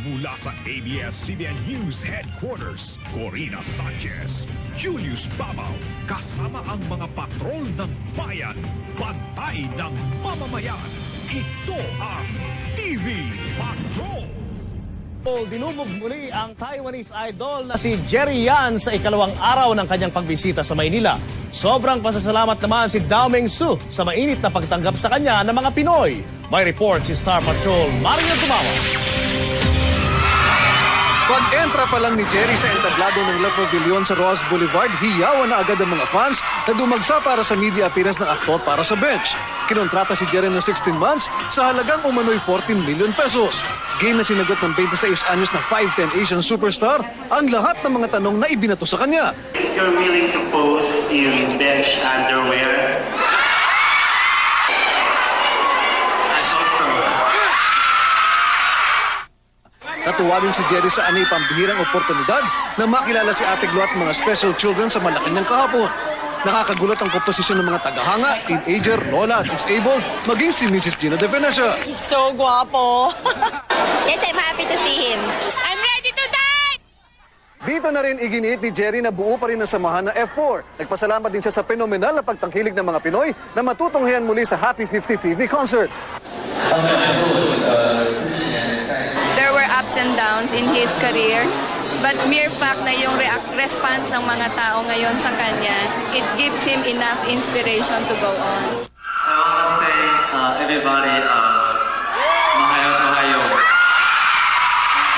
Mula sa ABS-CBN News Headquarters, Corina Sanchez, Julius Babaw, kasama ang mga patrol ng bayan, bantay ng mamamayan. Ito ang TV Patrol! Dinumog muli ang Taiwanese idol na si Jerry Yan sa ikalawang araw ng kanyang pagbisita sa Maynila. Sobrang pasasalamat naman si Dao Mengsu sa mainit na pagtanggap sa kanya ng mga Pinoy. May report si Star Patrol Mario Dumawa. Pag-entra pa lang ni Jerry sa entablado ng La Pavilion sa Ross Boulevard, hiyawan na agad ang mga fans na dumagsa para sa media appearance ng aktor para sa bench. Kinontrata si Jerry ng 16 months sa halagang umano'y 14 million pesos. Game na sinagot ng 26 anyos na 5'10 Asian superstar ang lahat ng mga tanong na ibinato sa kanya. If you're willing to pose in bench underwear, Natuwa din si Jerry sa anyay pambihirang oportunidad na makilala si Ate Glo at mga special children sa Malacanang kahapon. Nakakagulat ang komposisyon ng mga tagahanga, teenager, lola, disabled, maging si Mrs. Gina De Venecia. He's so guapo. Yes, I'm happy to see him. I'm ready to die! Dito na rin iginiit ni Jerry na buo pa rin ang samahan ng F4. Nagpasalamat din siya sa fenomenal na pagtangkilik ng mga Pinoy na matutunghayan muli sa Happy 50 TV concert. There were ups and downs in his career, but mere fact na yung response ng mga tao ngayon sa kanya, it gives him enough inspiration to go on.